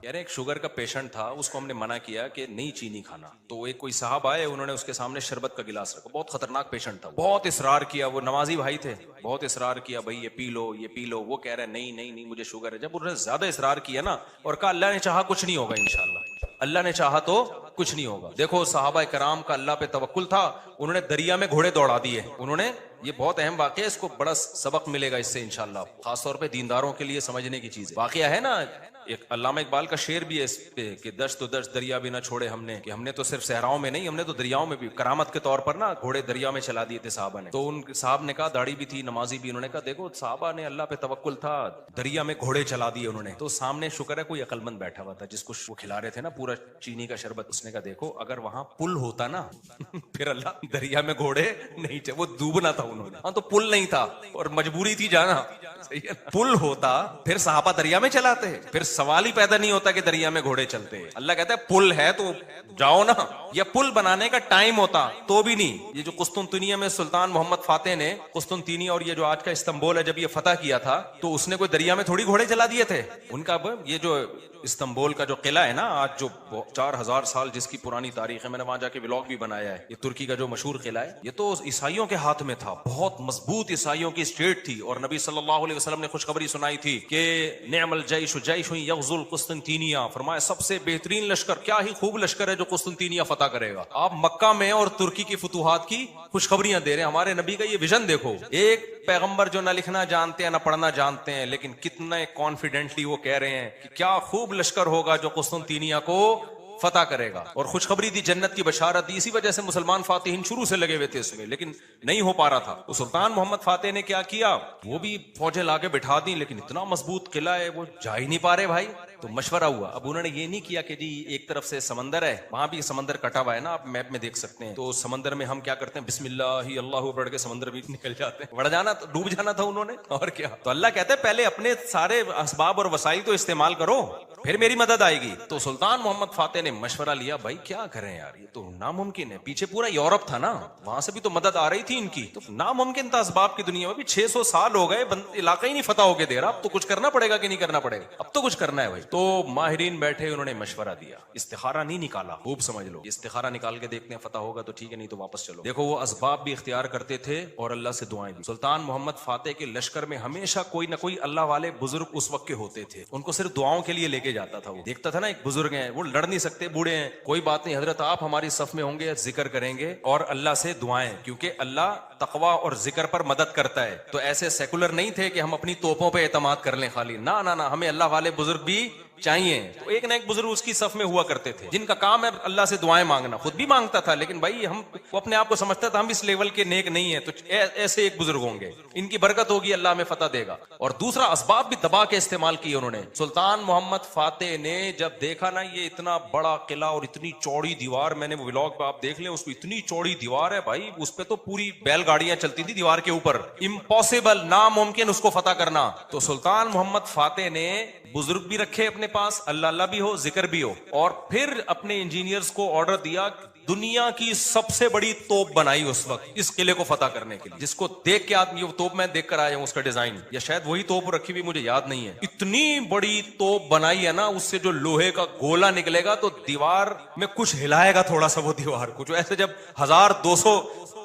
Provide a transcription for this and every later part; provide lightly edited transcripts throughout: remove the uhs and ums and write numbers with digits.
کہہ رہے ایک شوگر کا پیشنٹ تھا, اس کو ہم نے منع کیا کہ نہیں چینی کھانا, تو ایک کوئی صاحب آئے, انہوں نے اس کے سامنے شربت کا گلاس رکھا, بہت خطرناک پیشنٹ تھا, بہت اصرار کیا, وہ نمازی بھائی تھے, بہت اصرار کیا بھائی یہ پی لو یہ پی لو, وہ کہہ رہے نہیں نہیں نہیں مجھے شوگر ہے. جب انہوں نے زیادہ اصرار کیا نا اور کہا اللہ نے چاہا کچھ نہیں ہوگا انشاءاللہ, اللہ نے چاہا تو کچھ نہیں ہوگا. دیکھو صحابہ کرام کا اللہ پہ توکل تھا, انہوں نے دریا میں گھوڑے دوڑا دیے, انہوں نے, یہ بہت اہم واقعہ ہے, اس کو بڑا سبق ملے گا اس سے انشاءاللہ, خاص طور پہ دینداروں کے لیے سمجھنے کی چیز ہے. واقعہ ہے نا, ایک علامہ اقبال کا شعر بھی ہے اس پہ کہ دشت و دشت دریا بھی نہ چھوڑے ہم نے, کہ ہم نے تو صرف صحراؤں میں نہیں, ہم نے تو دریاؤں میں بھی کرامت کے طور پر نا گھوڑے دریا میں چلا دیے تھے صحابہ نے. تو ان صاحب نے کہا, داڑھی بھی تھی, نمازی بھی, انہوں نے کہا دیکھو صحابہ نے اللہ پہ توکل تھا, دریا میں گھوڑے چلا دیے انہوں نے. تو سامنے شکر ہے کوئی عقل مند بیٹھا ہوا تھا جس کو وہ کھلا رہے تھے نا پورا چینی کا شربت, اس نے کہا دیکھو اگر وہاں پل ہوتا نا پھر اللہ دریا میں گھوڑے نہیں, وہ ڈوبنا تھا انہوں نے, ہاں تو پل نہیں تھا اور مجبوری تھی جانا, صحیح ہے, پل ہوتا پھر صحابہ دریا میں چلاتے, پھر سوال ہی پیدا نہیں ہوتا کہ دریا میں گھوڑے چلتے. اللہ کہتا ہے پل ہے تو جاؤ نا, یا پل بنانے کا ٹائم ہوتا تو بھی نہیں. یہ جو قسطنطنیہ میں سلطان محمد فاتح نے قسطنطنیہ اور یہ جو آج کا استنبول ہے جب یہ فتح کیا تھا, تو اس نے کوئی دریا میں تھوڑی گھوڑے چلا دیے تھے. ان کا یہ جو استنبول کا جو قلعہ ہے نا آج جو 4000 سال جس کی پرانی تاریخ ہے, میں نے وہاں جا کے ولاگ بھی بنایا ہے, یہ ترکی کا جو مشہور قلعہ ہے, یہ تو عیسائیوں کے ہاتھ میں تھا, بہت مضبوط عیسائیوں کی اسٹیٹ تھی, اور نبی صلی اللہ علیہ وسلم نے خوشخبری سنائی تھی کہ نعم الجیش جیش یغزو القسطنطینیہ, فرمایا سب سے بہترین لشکر, کیا ہی خوب لشکر ہے جو قسطنطینیہ فتح کرے گا. آپ مکہ میں اور ترکی کی فتوحات کی خوشخبریاں دے رہے ہیں. ہمارے نبی کا یہ ویژن دیکھو, ایک پیغمبر جو نہ لکھنا جانتے ہیں نہ پڑھنا جانتے ہیں, لیکن کتنے کانفیڈنٹلی وہ کہہ رہے ہیں کہ کیا خوب لشکر ہوگا جو قسطنطینیہ کو فتح کرے گا, اور خوشخبری دی, جنت کی بشارت دی. اسی وجہ سے مسلمان فاتحین شروع سے لگے ہوئے تھے اس میں, لیکن نہیں ہو پا رہا تھا. تو سلطان محمد فاتح نے کیا کیا, وہ بھی فوجیں لا کے بٹھا دی, لیکن اتنا مضبوط قلعہ ہے وہ جا ہی نہیں پا رہے بھائی. تو مشورہ ہوا, اب انہوں نے یہ نہیں کیا کہ جی ایک طرف سے سمندر ہے, وہاں بھی سمندر کٹا ہوا ہے نا, آپ میپ میں دیکھ سکتے ہیں, تو سمندر میں ہم کیا کرتے ہیں, بسم اللہ اللہ پڑھ کے سمندر بھی نکل جاتے ہیں, بڑھ جانا, ڈوب جانا تھا انہوں نے, اور کیا. تو اللہ کہتا ہے پہلے اپنے سارے اسباب اور وسائل تو استعمال کرو, پھر میری مدد آئے گی. تو سلطان محمد فاتح نے مشورہ لیا, بھائی کیا کریں یار, یہ تو ناممکن ہے, پیچھے پورا یورپ تھا نا, وہاں سے بھی تو مدد آ رہی تھی ان کی, تو ناممکن تھا اسباب کی دنیا میں بھی. 600 سال ہو گئے, علاقہ ہی نہیں فتح ہو کے دے رہا, اب تو کچھ کرنا پڑے گا کہ نہیں کرنا پڑے گا, اب تو کچھ کرنا ہے بھائی. تو ماہرین بیٹھے, انہوں نے مشورہ دیا, استخارہ نہیں نکالا, خوب سمجھ لو, استخارہ نکال کے دیکھتے ہیں فتح ہوگا تو ٹھیک ہے, نہیں تو واپس چلو. دیکھو وہ اسباب بھی اختیار کرتے تھے اور اللہ سے دعائیں بھی. سلطان محمد فاتح کے لشکر میں ہمیشہ کوئی نہ کوئی اللہ والے بزرگ اس وقت کے ہوتے تھے, ان کو صرف دعاؤں کے لیے لے کے جاتا تھا. وہ دیکھتا تھا نا ایک بزرگ ہیں, وہ لڑ نہیں سکتے, بوڑھے ہیں, کوئی بات نہیں حضرت آپ ہماری صف میں ہوں گے, ذکر کریں گے اور اللہ سے دعائیں, کیونکہ اللہ تقوی اور ذکر پر مدد کرتا ہے. تو ایسے سیکولر نہیں تھے کہ ہم اپنی توپوں پہ اعتماد کر لیں خالی, نہ نہ نہ, ہمیں اللہ والے بزرگ بھی چاہیے. تو ایک نہ ایک بزرگ اس کی صف میں ہوا کرتے تھے جن کا کام ہے اللہ سے دعائیں مانگنا, خود بھی مانگتا تھا, لیکن بھائی ہم, وہ اپنے آپ کو سمجھتا تھا ہم اس لیول کے نیک نہیں ہیں, تو ایسے ایک بزرگ ہوں گے, ان کی برکت ہوگی, اللہ میں فتح دے گا. اور دوسرا اسباب بھی دبا کے استعمال کیے انہوں نے. سلطان محمد فاتح نے جب دیکھا نا یہ اتنا بڑا قلعہ اور اتنی چوڑی دیوار, میں نے وہ ولاگ پہ آپ دیکھ لیں, اس کو اتنی چوڑی دیوار ہے بھائی, اس پہ تو پوری بیل گاڑیاں چلتی تھی دیوار کے اوپر, امپاسبل, ناممکن اس کو فتح کرنا. تو سلطان محمد فاتح نے بزرگ بھی رکھے اپنے پاس, اللہ اللہ بھی ہو, ذکر بھی ہو, اور پھر اپنے انجینئرز کو آرڈر دیا, دنیا کی سب سے بڑی توپ بنائی اس وقت اس قلعے کو فتح کرنے کے لیے, جس کو دیکھ کے آدمی, وہ توپ میں دیکھ کر آیا ہوں اس کا ڈیزائن, یا شاید وہی توپ رکھی ہوئی مجھے یاد نہیں ہے. اتنی بڑی توپ بنائی ہے نا, اس سے جو لوہے کا گولا نکلے گا تو دیوار میں کچھ ہلائے گا تھوڑا سا, وہ دیوار کچھ ایسے, جب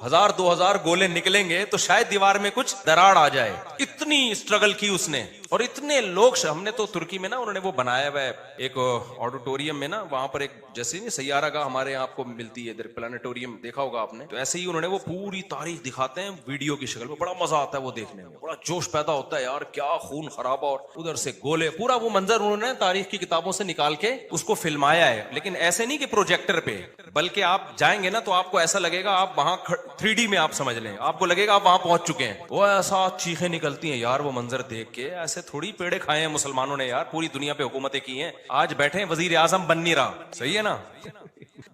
1000-2000 گولے نکلیں گے تو شاید دیوار میں کچھ دراڑ آ جائے. اتنی اسٹرگل کی اس نے, اور اتنے لوگ, ہم نے تو ترکی میں نا انہوں نے وہ بنایا ہوا ہے ایک آڈیٹوریم میں نا, وہاں پر ایک جیسے نہیں سیارہ کا ہمارے آپ کو ملتی ہے ادھر پلانیٹوریم, دیکھا ہوگا آپ نے, تو ایسے ہی انہوں نے وہ پوری تاریخ دکھاتے ہیں ویڈیو کی شکل میں, بڑا مزہ آتا ہے وہ دیکھنے میں, بڑا جوش پیدا ہوتا ہے یار, کیا خون خرابہ, اور ادھر سے گولے, پورا وہ منظر انہوں نے تاریخ کی کتابوں سے نکال کے اس کو فلمایا ہے. لیکن ایسے نہیں کہ پروجیکٹر پہ, بلکہ آپ جائیں گے نا تو آپ کو ایسا لگے گا آپ وہاں 3D میں, آپ سمجھ لیں, آپ کو لگے گا آپ وہاں پہنچ چکے ہیں. وہ ایسا چیخیں نکلتی ہیں یار وہ منظر دیکھ کے, ایسے تھوڑی پیڑے کھائے ہیں مسلمانوں نے یار, پوری دنیا پہ حکومتیں کی ہیں, آج بیٹھے وزیر اعظم بن نہیں رہا, صحیح ہے نا.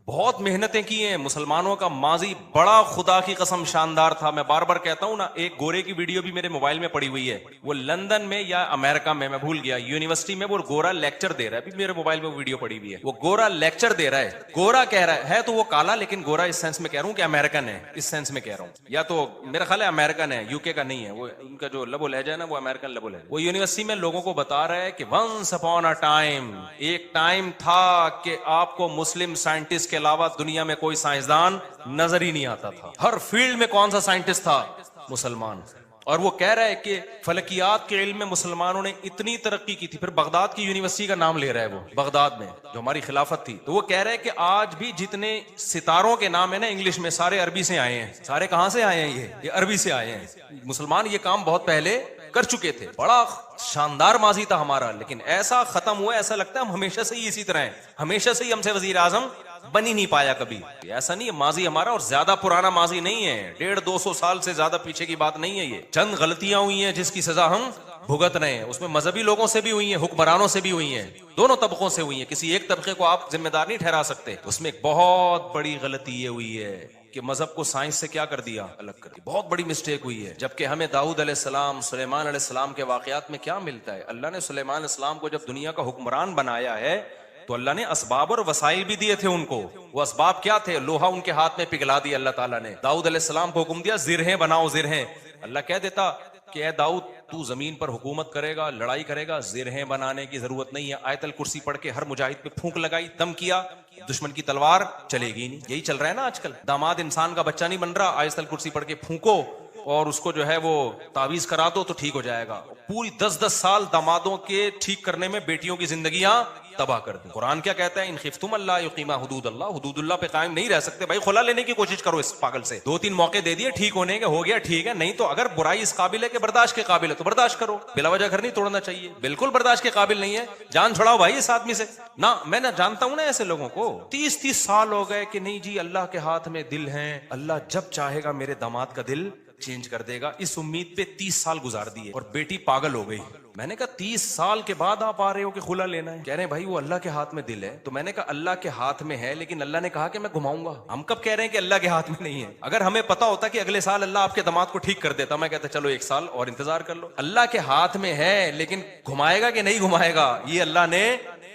بہت محنتیں کی ہیں. مسلمانوں کا ماضی بڑا خدا کی قسم شاندار تھا. میں بار بار کہتا ہوں نا, ایک گورے کی ویڈیو بھی میرے موبائل میں پڑی ہوئی ہے. وہ لندن میں یا امریکہ میں بھول گیا, یونیورسٹی میں وہ گورا لیکچر دے رہا ہے. ابھی میرے موبائل میں ویڈیو پڑی ہوئی ہے. وہ گورا لیکچر دے رہا ہے. گورا کہہ رہا ہے تو وہ کالا, لیکن گورا اس سینس میں کہہ رہا ہوں کہ امریکن ہے, اس سینس میں کہہ رہا ہوں. یا تو میرا خیال ہے امریکن ہے, یو کے کا نہیں ہے. وہ ان کا جو لب و لہجہ ہے نا, وہ امریکن لب و لہجہ. وہ یونیورسٹی میں لوگوں کو بتا رہا ہے کہ ونس اپون اے ٹائم, ایک ٹائم تھا کہ آپ کو مسلم سائنٹسٹ کے علاوہ دنیا میں کوئی سائنسدان نظر ہی نہیں آتا تھا. ہر فیلڈ میں کون سا سائنٹسٹ تھا؟ مسلمان. اور وہ کہہ رہا ہے کہ فلکیات کے علم میں مسلمانوں نے اتنی ترقی کی تھی. پھر بغداد کی یونیورسٹی کا نام لے رہا ہے, وہ بغداد میں جو ہماری خلافت تھی. تو وہ کہہ رہا ہے کہ آج بھی جتنے ستاروں کے نام ہے نا انگلش میں, سارے عربی سے آئے ہیں. سارے کہاں سے آئے ہیں؟ یہ عربی سے آئے ہیں. مسلمان یہ کام بہت پہلے کر چکے تھے. بڑا شاندار ماضی تھا ہمارا, لیکن ایسا ختم ہوا, ایسا لگتا ہے ہم ہمیشہ سے ہی اسی طرح ہیں. ہمیشہ سے ہی ہم سے وزیر اعظم بن ہی نہیں پایا کبھی. ایسا نہیں ہے, ماضی ہمارا اور زیادہ پرانا ماضی نہیں ہے. 150-200 سال سے زیادہ پیچھے کی بات نہیں ہے. یہ چند غلطیاں ہوئی ہیں جس کی سزا ہم بھگت رہے ہیں. اس میں مذہبی لوگوں سے بھی ہوئی ہیں, حکمرانوں سے بھی ہوئی ہیں, دونوں طبقوں سے ہوئی ہیں. کسی ایک طبقے کو آپ ذمہ دار نہیں ٹھہرا سکتے. اس میں ایک بہت بڑی غلطی یہ ہوئی ہے کہ مذہب کو سائنس سے کیا کر دیا, الگ کر دیا. بہت بڑی مسٹیک ہوئی ہے. جبکہ ہمیں داؤد علیہ السلام, سلیمان علیہ السلام کے واقعات میں کیا ملتا ہے؟ اللہ نے سلیمان علیہ السلام کو جب دنیا کا حکمران بنایا ہے تو اللہ نے اسباب اور وسائل بھی دیے تھے ان کو. وہ اسباب کیا تھے؟ لوہا ان کے ہاتھ میں پگھلا دیا اللہ تعالیٰ نے. داؤد علیہ السلام کو حکم دیا زرہیں بناؤ, زرہیں. اللہ کہہ دیتا کہ اے داؤد, تو زمین پر حکومت کرے گا, لڑائی کرے گا, زرہیں بنانے کی ضرورت نہیں ہے. آیت الکرسی پڑھ کے ہر مجاہد پہ پھونک لگائی, دم کیا, دشمن کی تلوار چلے گی نہیں. یہی چل رہا ہے نا آج کل. داماد انسان کا بچہ نہیں بن رہا, آیت الکرسی پڑھ کے پھونکو اور اس کو جو ہے وہ تعویذ کرا دو تو ٹھیک ہو جائے گا. پوری 10-10 سال دامادوں کے ٹھیک کرنے میں بیٹیوں کی زندگیاں تباہ کر دیں. قرآن کیا کہتا ہے؟ ان خفتم اللہ یقیما حدود اللہ. حدود اللہ پہ قائم نہیں رہ سکتے بھائی, خلا لینے کی کوشش کرو اس پاگل سے. 2-3 موقع دے دیے ٹھیک ہونے کے, ہو گیا ٹھیک ہے, نہیں تو اگر برائی اس قابل ہے کہ برداشت کے قابل ہے تو برداشت کرو. بلا وجہ گھر نہیں توڑنا چاہیے. بالکل برداشت کے قابل نہیں ہے, جان چھڑاؤ بھائی اس آدمی سے. نہ میں نہ جانتا ہوں نا ایسے لوگوں کو, 30-30 سال ہو گئے کہ نہیں جی اللہ کے ہاتھ میں دل ہیں, اللہ جب چاہے گا میرے داماد کا دل چینج کر دے گا. اس امید پہ 30 سال گزار دیے اور بیٹی پاگل ہو گئی. میں نے کہا 30 سال کے بعد آپ آ رہے ہو کہ خلا لینا ہے؟ کہہ رہے ہیں بھائی وہ اللہ کے ہاتھ میں دل ہے. تو میں نے کہا اللہ کے ہاتھ میں ہے, لیکن اللہ نے کہا کہ میں گھماؤں گا. ہم کب کہہ رہے ہیں کہ اللہ کے ہاتھ میں نہیں ہے؟ اگر ہمیں پتا ہوتا کہ اگلے سال اللہ آپ کے داماد کو ٹھیک کر دیتا, میں کہتا چلو 1 سال اور انتظار کر لو. اللہ کے ہاتھ میں ہے, لیکن گھمائے گا کہ نہیں گھمائے گا یہ اللہ نے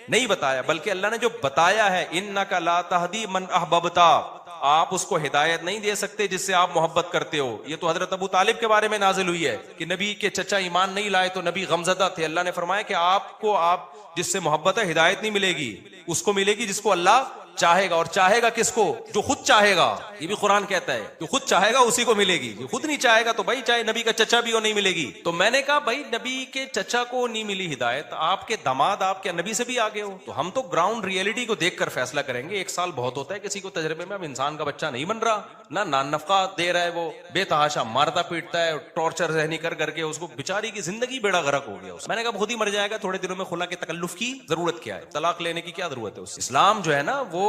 نہیں بتایا. بلکہ اللہ نے جو بتایا ہے, انک لا تہدی من احببتا, آپ اس کو ہدایت نہیں دے سکتے جس سے آپ محبت کرتے ہو. یہ تو حضرت ابو طالب کے بارے میں نازل ہوئی ہے کہ نبی کے چچا ایمان نہیں لائے تو نبی غمزدہ تھے. اللہ نے فرمایا کہ آپ جس سے محبت ہے ہدایت نہیں ملے گی, اس کو ملے گی جس کو اللہ چاہے گا. اور چاہے گا کس کو؟ جو خود چاہے گا. یہ بھی قرآن کہتا ہے جو خود چاہے گا اسی کو ملے گی. جو خود نہیں چاہے گا تو بھائی چاہے نبی کا چچا بھی ہو نہیں ملے گی. تو میں نے کہا بھائی نبی کے چچا کو نہیں ملی ہدایت, آپ کے داماد آپ کے نبی سے بھی آگے ہو, تو ہم تو گراؤنڈ ریئلٹی کو دیکھ کر فیصلہ کریں گے. 1 سال بہت ہوتا ہے کسی کو تجربے میں. اب انسان کا بچہ نہیں بن رہا, نہ نان نفقہ دے رہا ہے, وہ بے تحاشا مارتا پیٹتا ہے, ٹارچر ذہنی کر کر کے اس کو بیچاری کی زندگی بیڑا غرق ہو گیا. میں نے کہا خود ہی مر جائے گا, تھوڑے دنوں میں خلا کے تکلف کی ضرورت کیا ہے, طلاق لینے کی کیا ضرورت ہے. اسلام جو ہے نا وہ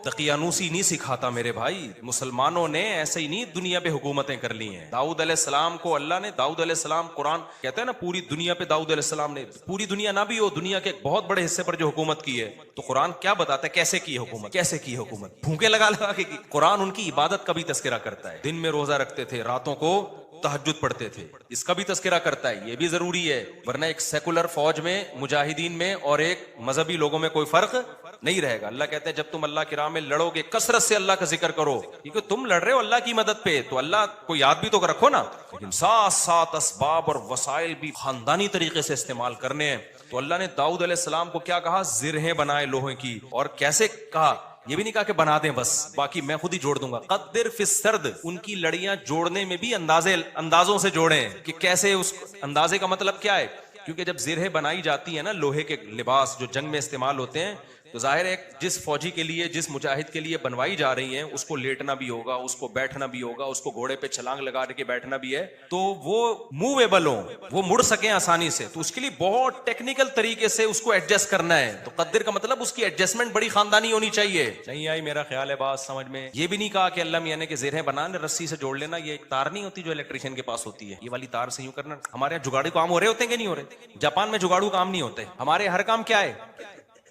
دقیانوسی نہیں سکھاتا میرے بھائی. مسلمانوں نے ایسے ہی نہیں دنیا پہ حکومتیں کر لی ہیں. داؤد علیہ السلام کو اللہ نے, داؤد علیہ السلام قرآن کہتا ہے نا پوری دنیا پہ داؤد علیہ السلام نے, پوری دنیا نہ بھی ہو, دنیا کے ایک بہت بڑے حصے پر جو حکومت کی ہے, تو قرآن کیا بتاتا ہے کیسے کی حکومت, کیسے کی حکومت, پھونکے لگا لگا کے کی. قرآن ان کی عبادت کا بھی تذکرہ کرتا ہے. دن میں روزہ رکھتے تھے, راتوں کو تہجد پڑھتے تھے, اس کا بھی تذکرہ کرتا ہے. یہ بھی ضروری ہے, ورنہ ایک سیکولر فوج میں, مجاہدین میں اور ایک مذہبی لوگوں میں کوئی فرق نہیں رہے گا. اللہ کہتے ہیں جب تم اللہ کی راہ میں لڑو گے کثرت سے اللہ کا ذکر کرو, کیونکہ تم لڑ رہے ہو اللہ کی مدد پہ, تو اللہ کو یاد بھی تو رکھو نا. لیکن ساتھ ساتھ اسباب اور وسائل بھی خاندانی طریقے سے استعمال کرنے ہیں. تو اللہ نے داؤد علیہ السلام کو کیا کہا؟ زرہیں بنائے لوہے کی. اور کیسے کہا؟ یہ بھی نہیں کہا کہ بنا دیں بس, باقی میں خود ہی جوڑ دوں گا. قدر فی السرد, ان کی لڑیاں جوڑنے میں بھی اندازوں سے جوڑیں کہ کیسے. اس اندازے کا مطلب کیا ہے؟ کیونکہ جب زرہیں بنائی جاتی ہیں نا, لوہے کے لباس جو جنگ میں استعمال ہوتے ہیں, تو ظاہر ہے جس فوجی کے لیے, جس مجاہد کے لیے بنوائی جا رہی ہیں, اس کو لیٹنا بھی ہوگا, اس کو بیٹھنا بھی ہوگا, اس کو گھوڑے پہ چھلانگ لگا کے بیٹھنا بھی ہے, تو وہ موویبل ہوں, وہ مڑ سکیں آسانی سے. تو اس کے لیے بہت ٹیکنیکل طریقے سے اس کو ایڈجسٹ کرنا ہے. تو قدر کا مطلب اس کی ایڈجسٹمنٹ بڑی خاندانی ہونی چاہیے. نہیں آئی میرا خیال ہے بات سمجھ میں؟ یہ بھی نہیں کہا کہ اللہ میاں نے کہ زرہیں بنانے رسی سے جوڑ لینا. یہ ایک تار نہیں ہوتی جو الیکٹریشین کے پاس ہوتی ہے, یہ والی تار سے یوں کرنا. ہمارے یہاں جگاڑو کام ہو رہے ہوتے ہیں کہ نہیں ہو رہے؟ جاپان میں جگاڑو کام نہیں ہوتے. ہمارے ہر کام کیا ہے؟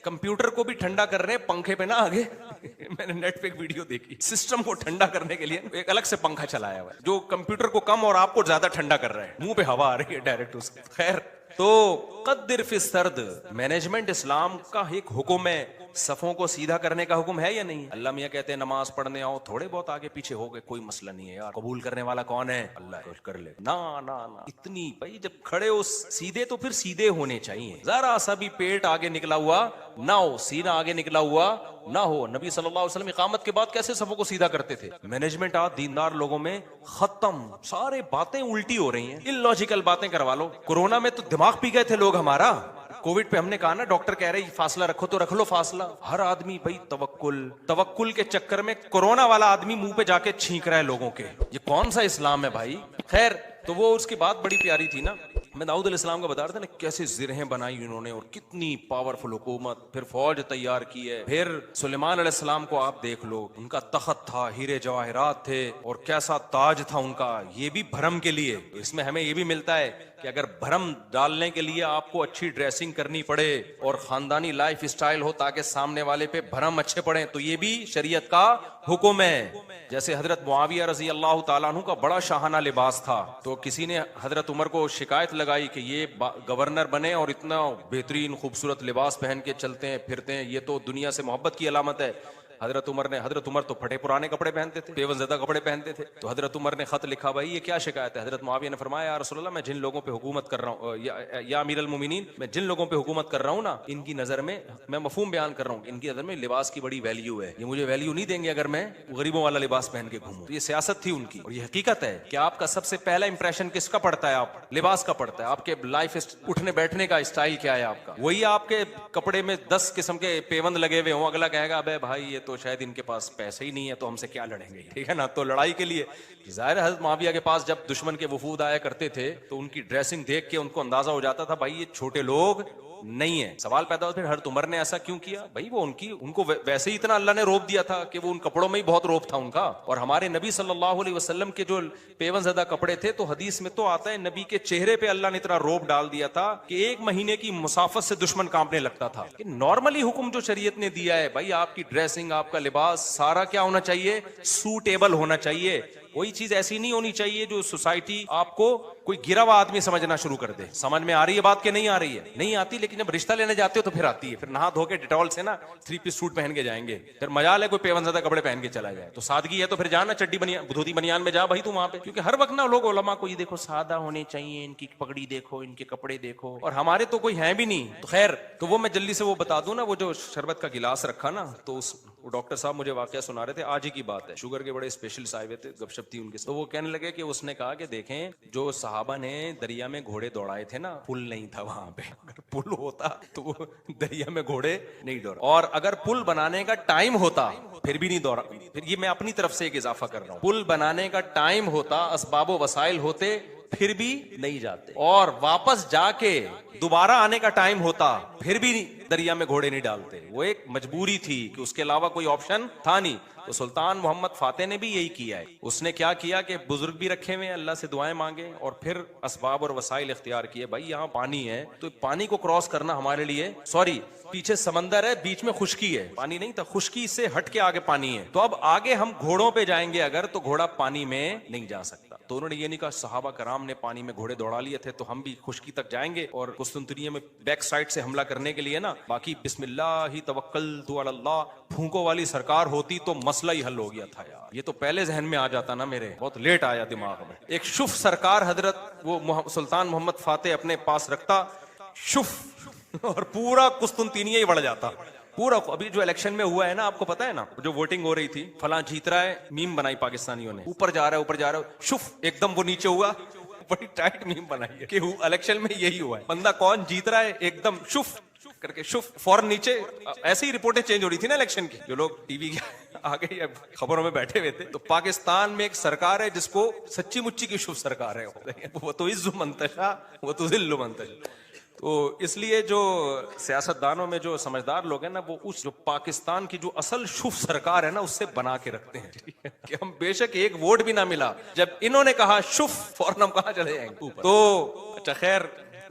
کمپیوٹر کو بھی ٹھنڈا کر رہے ہیں, پنکھے پہ نہ آگے میں نے نیٹ پہ ایک ویڈیو دیکھی, سسٹم کو ٹھنڈا کرنے کے لیے ایک الگ سے پنکھا چلایا ہوا ہے جو کمپیوٹر کو کم اور آپ کو زیادہ ٹھنڈا کر رہا ہے, منہ پہ ہوا آ رہی ہے ڈائریکٹ اس کی. خیر, تو قدر فی السرد, مینجمنٹ اسلام کا ایک حکم ہے, صفوں کو سیدھا کرنے کا حکم ہے یا نہیں؟ اللہ میاں کہتے ہیں نماز پڑھنے آؤ, تھوڑے بہت آگے پیچھے ہو گئے کوئی مسئلہ نہیں ہے یار, قبول کرنے والا کون ہے؟ اللہ کر لے. نا نا نا, اتنی بھائی جب کھڑے ہو سیدھے تو پھر سیدھے ہونے چاہیے, ذرا سا بھی پیٹ آگے نکلا ہوا نہ ہو, سینہ آگے نکلا ہوا نہ ہو. نبی صلی اللہ علیہ وسلم اقامت کے بعد کیسے صفوں کو سیدھا کرتے تھے؟ مینجمنٹ آج دیندار لوگوں میں ختم, سارے باتیں الٹی ہو رہی ہیں, ان لاجیکل باتیں کروا لو. کورونا میں تو دماغ پی گئے تھے لوگ ہمارا, کووڈ پہ ہم نے کہا نا, ڈاکٹر کہہ رہے فاصلہ رکھو تو رکھ لو فاصلہ, ہر آدمی بھائی توکل کے چکر میں کورونا والا آدمی منہ پہ جا کے چھینک رہا ہے لوگوں کے, یہ کون سا اسلام ہے بھائی؟ خیر, تو وہ اس کی بات بڑی پیاری تھی نا, میں داؤد علیہ السلام کا بتا رہا تھا نا, کیسے زرہیں بنائی انہوں نے اور کتنی پاورفل حکومت, پھر فوج تیار کی ہے. پھر سلیمان علیہ السلام کو آپ دیکھ لو, ان کا تخت تھا, ہیرے جواہرات تھے, اور کیسا تاج تھا ان کا, یہ بھی بھرم کے لیے. اس میں ہمیں یہ بھی ملتا ہے کہ اگر بھرم ڈالنے کے لیے آپ کو اچھی ڈریسنگ کرنی پڑے اور خاندانی لائف اسٹائل ہو تاکہ سامنے والے پہ بھرم اچھے پڑے, تو یہ بھی شریعت کا حکم ہے. جیسے حضرت معاویہ رضی اللہ تعالیٰ عنہ کا بڑا شاہانہ لباس تھا, تو کسی نے حضرت عمر کو شکایت لگائی کہ یہ گورنر بنے اور اتنا بہترین خوبصورت لباس پہن کے چلتے ہیں پھرتے ہیں, یہ تو دنیا سے محبت کی علامت ہے. حضرت عمر تو پھٹے پرانے کپڑے پہنتے تھے, پیون زدہ کپڑے پہنتے تھے, تو حضرت عمر نے خط لکھا, بھائی یہ کیا شکایت ہے؟ حضرت معاویہ نے فرمایا, یا رسول اللہ, میں جن لوگوں پہ حکومت کر رہا ہوں, یا امیر المومنین, میں جن لوگوں پہ حکومت کر رہا ہوں نا, ان کی نظر میں مفہوم بیان کر رہا ہوں, ان کی نظر میں لباس کی بڑی ویلیو ہے, یہ مجھے ویلیو نہیں دیں گے اگر میں غریبوں والا لباس پہن کے گھوموں. تو یہ سیاست تھی ان کی, اور یہ حقیقت ہے کہ آپ کا سب سے پہلا امپریشن کس کا پڑتا ہے؟ آپ لباس کا پڑتا ہے. آپ کے لائف اٹھنے بیٹھنے کا اسٹائل کیا ہے آپ کا, وہی آپ کے کپڑے میں 10 قسم کے پیوند لگے ہوئے ہوں, اگلا کہے گا ابے بھائی یہ تو شاید ان کے پاس پیسے ہی نہیں ہے تو ہم سے کیا لڑیں گے, ٹھیک ہے نا. تو لڑائی کے لیے ظاہر حضرت معاویہ کے پاس جب دشمن کے وفود آیا کرتے تھے تو ان کی ڈریسنگ دیکھ کے ان کو اندازہ ہو جاتا تھا بھائی یہ چھوٹے لوگ نہیں ہے. سوال پیدا ہوتا ہے حضرت عمر نے ایسا کیوں کیا؟ بھائی وہ ان کو ویسے ہی اتنا اللہ نے روب دیا تھا کہ وہ ان کپڑوں میں ہی بہت روب تھا ان کا. اور ہمارے نبی صلی اللہ علیہ وسلم کے جو پیون زدہ کپڑے تھے, تو حدیث میں تو آتا ہے نبی کے چہرے پہ اللہ نے اتنا روب ڈال دیا تھا کہ 1 مہینے کی مسافت سے دشمن کانپنے لگتا تھا. کہ نارملی حکم جو شریعت نے دیا ہے بھائی, آپ کی ڈریسنگ, آپ کا لباس سارا کیا ہونا چاہیے؟ سوٹیبل ہونا چاہیے. کوئی چیز ایسی نہیں ہونی چاہیے جو سوسائٹی آپ کو کوئی گرا ہوا آدمی سمجھنا شروع کر دے. سمجھ میں آ رہی ہے بات کہ نہیں آ رہی ہے؟ نہیں آتی, لیکن جب رشتہ لینے جاتے ہو تو پھر آتی ہے. پھر نہا دھو کے ڈیٹول سے نا 3 پیس سوٹ پہن کے جائیں گے, پھر مجال ہے کوئی پیون زدہ کپڑے پہن کے چلا جائے. تو سادگی ہے تو پھر جانا چڈی دھوتی بنیان میں جا بھائی تو وہاں پہ, کیونکہ ہر وقت نا لوگ علماء کو یہ دیکھو سادہ ہونے چاہیے, ان کی پگڑی دیکھو, ان کے کپڑے دیکھو, اور ہمارے تو کوئی ہیں بھی نہیں. تو خیر, تو وہ میں جلدی سے وہ بتا دوں نا, وہ جو شربت کا گلاس رکھا نا, تو وہ ڈاکٹر صاحب مجھے واقعہ سنا رہے تھے, آج ہی کی بات ہے, شوگر کے بڑے اسپیشلسٹ آئے ہوئے تھے, گپ شپ تھی ان کے. تو وہ کہنے لگے کہ اس نے کہا کہ دیکھیں جو صحابہ نے دریا میں گھوڑے دوڑائے تھے نا, پل نہیں تھا وہاں پہ, اگر پل ہوتا تو وہ دریا میں گھوڑے نہیں دوڑا, اور اگر پل بنانے کا ٹائم ہوتا پھر بھی نہیں دوڑا. پھر یہ میں اپنی طرف سے ایک اضافہ کر رہا ہوں, پل بنانے کا ٹائم ہوتا, اسباب و وسائل ہوتے, پھر بھی نہیں جاتے, اور واپس جا کے دوبارہ آنے کا ٹائم ہوتا پھر بھی دریا میں گھوڑے نہیں ڈالتے. وہ ایک مجبوری تھی کہ اس کے علاوہ کوئی آپشن تھا نہیں. تو سلطان محمد فاتح نے بھی یہی کیا ہے. اس نے کیا کیا کہ بزرگ بھی رکھے ہوئے, اللہ سے دعائیں مانگے, اور پھر اسباب اور وسائل اختیار کیے. بھائی یہاں پانی ہے تو پانی کو کراس کرنا ہمارے لیے, سوری پیچھے سمندر ہے, بیچ میں خشکی ہے, پانی نہیں تھا, خشکی سے ہٹ کے آگے پانی ہے. تو اب آگے ہم گھوڑوں پہ جائیں گے اگر, تو گھوڑا پانی میں نہیں جا سکتا. تو انہوں نے یہ نہیں کہا صحابہ کرام نے پانی میں گھوڑے دوڑا لیے تھے تو ہم بھی خشکی تک جائیں گے اور قسطنطنیہ میں بیک سائڈ سے حملہ کرنے کے لیے نا, باقی بسم اللہ توکلت علی اللہ پھونکوں والی سرکار ہوتی تو مسئلہ ہی حل ہو گیا تھا یار. یہ تو پہلے ذہن میں آ جاتا نا, میرے بہت لیٹ آیا دماغ میں. ایک شف سرکار حضرت وہ سلطان محمد فاتح اپنے پاس رکھتا, شف, اور پورا قسطنطنیہ ہی بڑھ جاتا پورا. ابھی جو الیکشن میں ہوا ہے نا, آپ کو پتا ہے نا, جو ووٹنگ ہو رہی تھی, فلاں جیت رہا ہے, میم بنائی پاکستانیوں نے, اوپر جا رہا ہے, شف, ایک دم وہ نیچے ہوا, بڑی ٹائٹ میم بنائی ہے کہ الیکشن میں یہی ہوا ہے, بندہ کون جیت رہا ہے, ایک دم شف کر کے شف, فوراً نیچے. ایسے ہی رپورٹیں چینج ہو رہی تھی نا الیکشن کی, جو لوگ ٹی وی کے آگے خبروں میں بیٹھے ہوئے تھے. تو پاکستان میں ایک سرکار ہے جس کو سچی مچی کی شف سرکار ہے, وہ تو عز منتشا وہ تو ذل منتشا. تو اس لیے جو سیاست دانوں میں جو سمجھدار لوگ ہیں نا, وہ اس جو پاکستان کی جو اصل شف سرکار ہے نا, اس سے بنا کے رکھتے ہیں کہ ہم بے شک ایک ووٹ بھی نہ ملا, جب انہوں نے کہا شف فوراً ہم کہاں چلے جائیں گے. تو اچھا خیر,